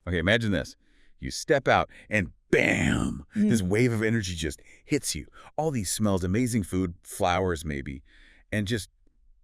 Okay, imagine this. You step out and bam, this wave of energy just hits you. All these smells, amazing food, flowers maybe, and just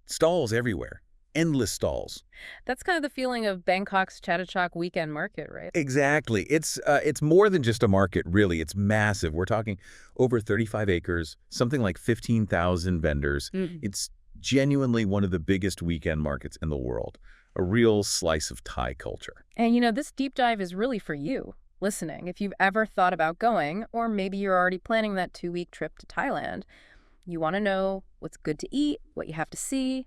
stalls everywhere. Endless stalls. That's kind of the feeling of Bangkok's Chatuchak weekend market, right? Exactly. It's more than just a market, really. It's massive. We're talking over 35 acres, something like 15,000 vendors. It's genuinely one of the biggest weekend markets in the world. A real slice of Thai culture. And this deep dive is really for you, listening. If you've ever thought about going, or maybe you're already planning that 2-week trip to Thailand, you want to know what's good to eat, what you have to see.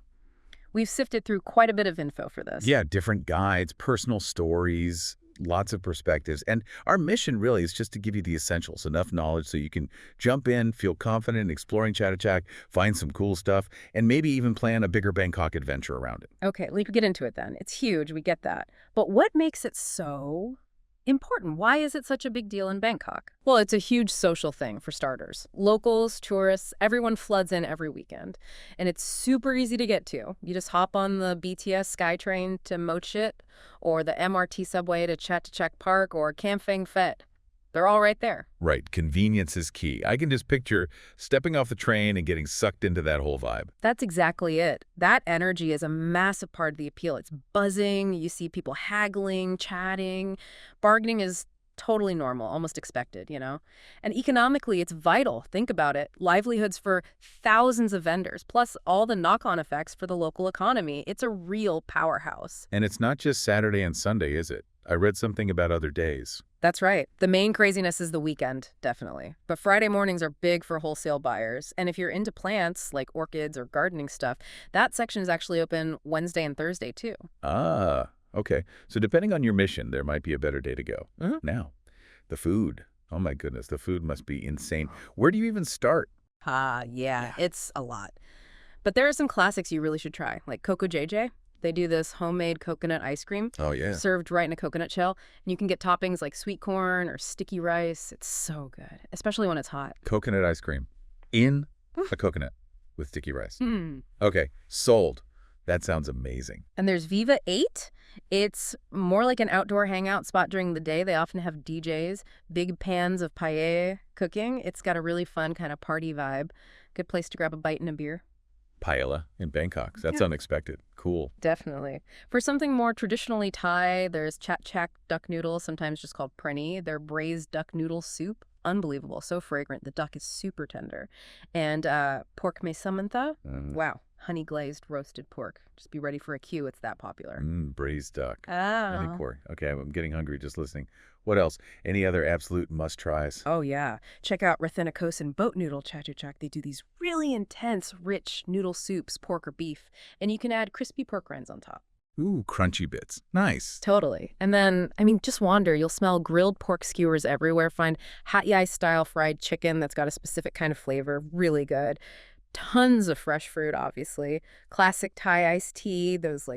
We've sifted through quite a bit of info for this. Yeah, different guides, personal stories, lots of perspectives. And our mission really is just to give you the essentials, enough knowledge so you can jump in, feel confident in exploring Chatuchak, find some cool stuff, and maybe even plan a bigger Bangkok adventure around it. Okay, let's get into it then. It's huge, we get that. But what makes it so important? Why is it such a big deal in Bangkok? Well, it's a huge social thing for starters. Locals, tourists, everyone floods in every weekend. And it's super easy to get to. You just hop on the BTS SkyTrain to Mochit, or the MRT subway to Chatuchak Park, or Kamphaeng Phet. They're all right there. Right. Convenience is key. I can just picture stepping off the train and getting sucked into that whole vibe. That's exactly it. That energy is a massive part of the appeal. It's buzzing. You see people haggling, chatting. Bargaining is totally normal, almost expected, And economically, it's vital. Think about it. Livelihoods for thousands of vendors, plus all the knock-on effects for the local economy. It's a real powerhouse. And it's not just Saturday and Sunday, is it? I read something about other days. That's right. The main craziness is the weekend, definitely. But Friday mornings are big for wholesale buyers. And if you're into plants, like orchids or gardening stuff, that section is actually open Wednesday and Thursday, too. Ah, okay. So depending on your mission, there might be a better day to go. Now, the food. Oh, my goodness. The food must be insane. Where do you even start? Yeah, it's a lot. But there are some classics you really should try, like Coco JJ. They do this homemade coconut ice cream. Oh, yeah. Served right in a coconut shell. And you can get toppings like sweet corn or sticky rice. It's so good, especially when it's hot. Coconut ice cream in a coconut with sticky rice. Okay, sold. That sounds amazing. And there's Viva 8. It's more like an outdoor hangout spot during the day. They often have DJs, big pans of paella cooking. It's got a really fun kind of party vibe. Good place to grab a bite and a beer. Paella in Bangkok. That's unexpected. Cool. Definitely. For something more traditionally Thai, there's Chatuchak duck noodles, sometimes just called preni. They're braised duck noodle soup. Unbelievable. So fragrant. The duck is super tender. And pork me samantha. Wow. Honey glazed roasted pork. Just be ready for a queue. It's that popular. Braised duck. Oh. Honey pork. Okay, I'm getting hungry just listening. What else? Any other absolute must-tries? Oh, yeah. Check out Rathinakos and boat noodle Chatuchak. They do these really intense, rich noodle soups, pork or beef. And you can add crispy pork rinds on top. Ooh, crunchy bits. Nice. Totally. And then, just wander. You'll smell grilled pork skewers everywhere. Find Hat Yai-style fried chicken that's got a specific kind of flavor. Really good. Tons of fresh fruit, obviously. Classic Thai iced tea, those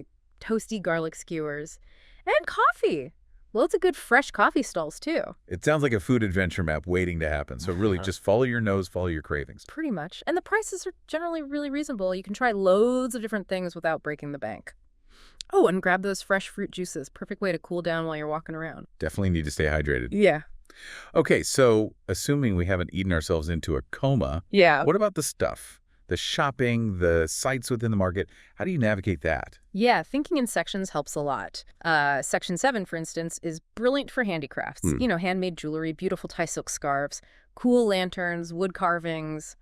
toasty garlic skewers. And coffee. Loads of good fresh coffee stalls, too. It sounds like a food adventure map waiting to happen. So really, just follow your nose, follow your cravings. Pretty much. And the prices are generally really reasonable. You can try loads of different things without breaking the bank. Oh, and grab those fresh fruit juices. Perfect way to cool down while you're walking around. Definitely need to stay hydrated. Yeah. Okay, so assuming we haven't eaten ourselves into a coma, what about the stuff? The shopping, the sites within the market, how do you navigate that? Yeah, thinking in sections helps a lot. Section 7, for instance, is brilliant for handicrafts. Handmade jewelry, beautiful Thai silk scarves, cool lanterns, wood carvings,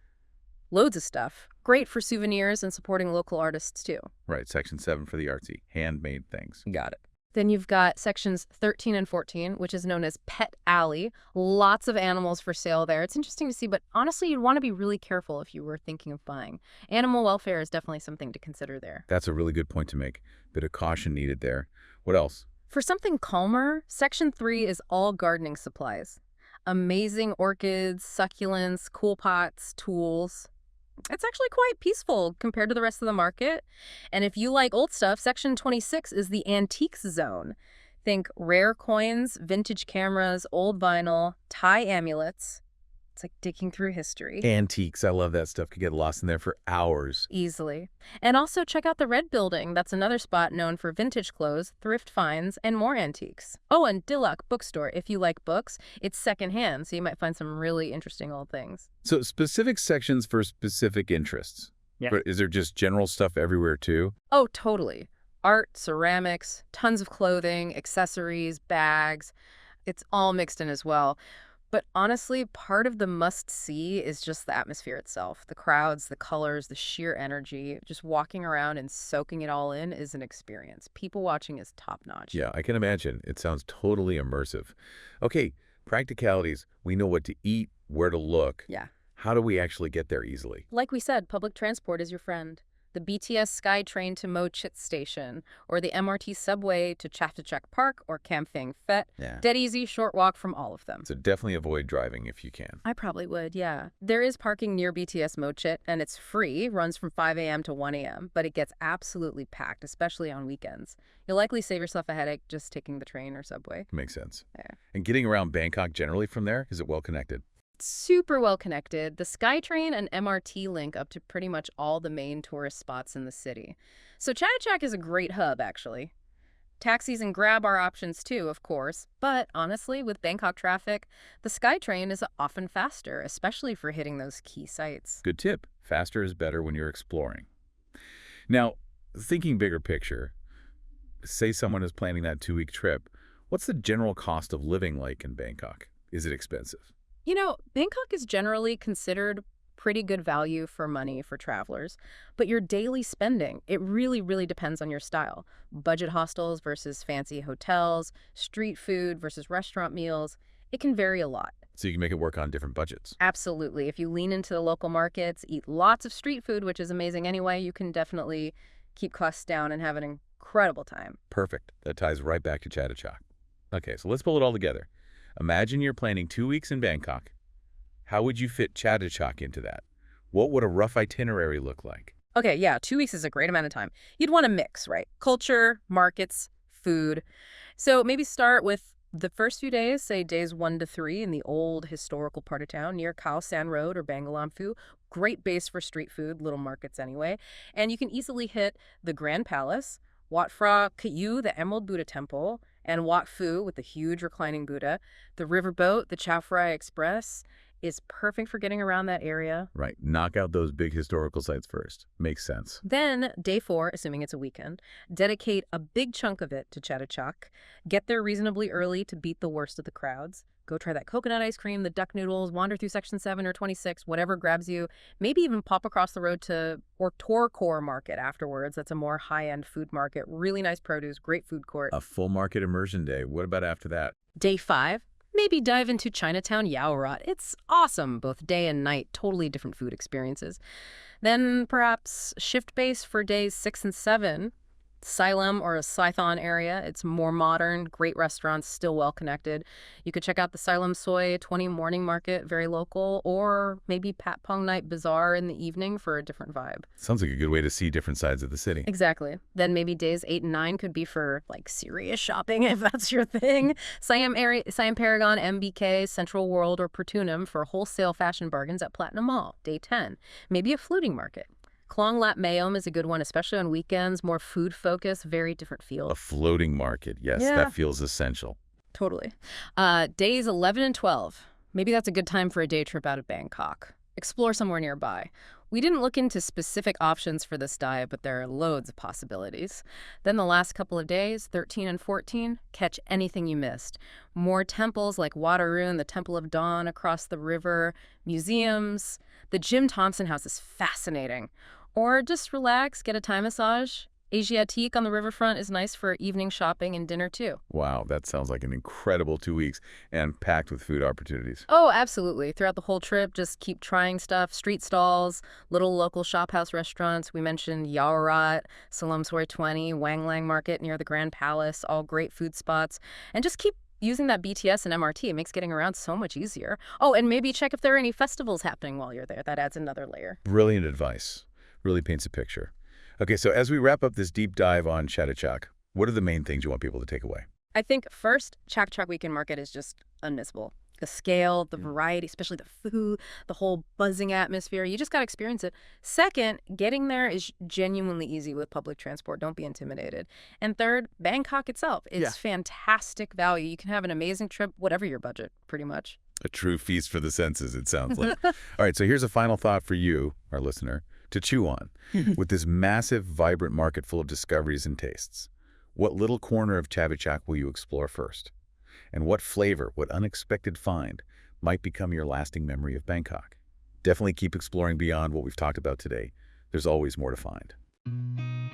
loads of stuff. Great for souvenirs and supporting local artists, too. Right, Section 7 for the artsy, handmade things. Got it. Then you've got sections 13 and 14, which is known as Pet Alley. Lots of animals for sale there. It's interesting to see, but honestly, you'd want to be really careful if you were thinking of buying. Animal welfare is definitely something to consider there. That's a really good point to make. Bit of caution needed there. What else? For something calmer, section 3 is all gardening supplies. Amazing orchids, succulents, cool pots, tools. It's actually quite peaceful compared to the rest of the market. And if you like old stuff, section 26 is the antiques zone. Think rare coins, vintage cameras, old vinyl, Thai amulets. It's like digging through history. Antiques, I love that stuff. Could get lost in there for hours. Easily. And also check out the Red Building. That's another spot known for vintage clothes, thrift finds, and more antiques. Oh, and Dilak Bookstore. If you like books, it's secondhand, so you might find some really interesting old things. So specific sections for specific interests. Yeah. But is there just general stuff everywhere too? Oh, totally. Art, ceramics, tons of clothing, accessories, bags. It's all mixed in as well. But honestly, part of the must-see is just the atmosphere itself. The crowds, the colors, the sheer energy. Just walking around and soaking it all in is an experience. People watching is top-notch. Yeah, I can imagine. It sounds totally immersive. Okay, practicalities. We know what to eat, where to look. Yeah. How do we actually get there easily? Like we said, public transport is your friend. The BTS SkyTrain to Mo Chit Station, or the MRT subway to Chatuchak Park or Kamphaeng Phet. Yeah. Dead easy, short walk from all of them. So definitely avoid driving if you can. I probably would, yeah. There is parking near BTS Mo Chit, and it's free, runs from 5 a.m. to 1 a.m., but it gets absolutely packed, especially on weekends. You'll likely save yourself a headache just taking the train or subway. Makes sense. Yeah. And getting around Bangkok generally from there, is it well connected? Super well connected. The SkyTrain and MRT link up to pretty much all the main tourist spots in the city. So Chatuchak is a great hub, actually. Taxis and Grab are options too, of course, but honestly, with Bangkok traffic, the SkyTrain is often faster, especially for hitting those key sites. Good tip. Faster is better when you're exploring. Now, thinking bigger picture, say someone is planning that 2-week trip, what's the general cost of living like in Bangkok? Is it expensive? You know, Bangkok is generally considered pretty good value for money for travelers, but your daily spending, it really, really depends on your style. Budget hostels versus fancy hotels, street food versus restaurant meals, it can vary a lot. So you can make it work on different budgets. Absolutely. If you lean into the local markets, eat lots of street food, which is amazing anyway, you can definitely keep costs down and have an incredible time. Perfect. That ties right back to Chatuchak. Okay, so let's pull it all together. Imagine you're planning 2 weeks in Bangkok. How would you fit Chatuchak into that? What would a rough itinerary look like? Okay, yeah, 2 weeks is a great amount of time. You'd want to mix, right? Culture, markets, food. So maybe start with the first few days, say days 1 to 3 in the old historical part of town near Khao San Road or Bangalamphu. Great base for street food, little markets anyway. And you can easily hit the Grand Palace, Wat Phra Kayu, the Emerald Buddha Temple, and Wat Phu with the huge reclining Buddha. The riverboat, the Chao Phraya Express, is perfect for getting around that area. Right. Knock out those big historical sites first. Makes sense. Then, day 4, assuming it's a weekend, dedicate a big chunk of it to Chatuchak. Get there reasonably early to beat the worst of the crowds. Go try that coconut ice cream, the duck noodles, wander through Section 7 or 26, whatever grabs you. Maybe even pop across the road to Torkor Market afterwards. That's a more high-end food market. Really nice produce, great food court. A full market immersion day. What about after that? Day 5, maybe dive into Chinatown Yaowarat. It's awesome, both day and night. Totally different food experiences. Then perhaps shift base for days 6 and 7. Silem or a Saithon area. It's more modern, great restaurants, still well connected. You could check out the Silem Soi 20 morning market, very local, or maybe Patpong Night Bazaar in the evening for a different vibe. Sounds like a good way to see different sides of the city. Exactly. Then maybe days 8 and 9 could be for like serious shopping if that's your thing. Siam Paragon, MBK, Central World, or Pratunam for wholesale fashion bargains at Platinum Mall. Day 10. Maybe a fluting market. Klong Lat Mayom is a good one, especially on weekends. More food focused, very different feel. A floating market. Yes, Yeah. that feels essential. Totally. Days 11 and 12. Maybe that's a good time for a day trip out of Bangkok. Explore somewhere nearby. We didn't look into specific options for this dive, but there are loads of possibilities. Then the last couple of days, 13 and 14, catch anything you missed. More temples like Wat Arun, the Temple of Dawn across the river, museums. The Jim Thompson House is fascinating. Or just relax, get a Thai massage. Asiatique on the riverfront is nice for evening shopping and dinner too. Wow, that sounds like an incredible 2 weeks and packed with food opportunities. Oh, absolutely. Throughout the whole trip, just keep trying stuff. Street stalls, little local shophouse restaurants. We mentioned Yaowarat, Salom Soi 20, Wang Lang Market near the Grand Palace, all great food spots. And just keep using that BTS and MRT. It makes getting around so much easier. Oh, and maybe check if there are any festivals happening while you're there. That adds another layer. Brilliant advice. Really paints a picture. Okay, so as we wrap up this deep dive on Chatuchak, what are the main things you want people to take away? I think first, Chatuchak Weekend Market is just unmissable. The scale, the variety, especially the food, the whole buzzing atmosphere. You just got to experience it. Second, getting there is genuinely easy with public transport. Don't be intimidated. And third, Bangkok itself. It's fantastic value. You can have an amazing trip, whatever your budget, pretty much. A true feast for the senses, it sounds like. All right, so here's a final thought for you, our listener, to chew on. With this massive, vibrant market full of discoveries and tastes, what little corner of Chatuchak will you explore first? And what flavor, what unexpected find might become your lasting memory of Bangkok? Definitely keep exploring beyond what we've talked about today. There's always more to find.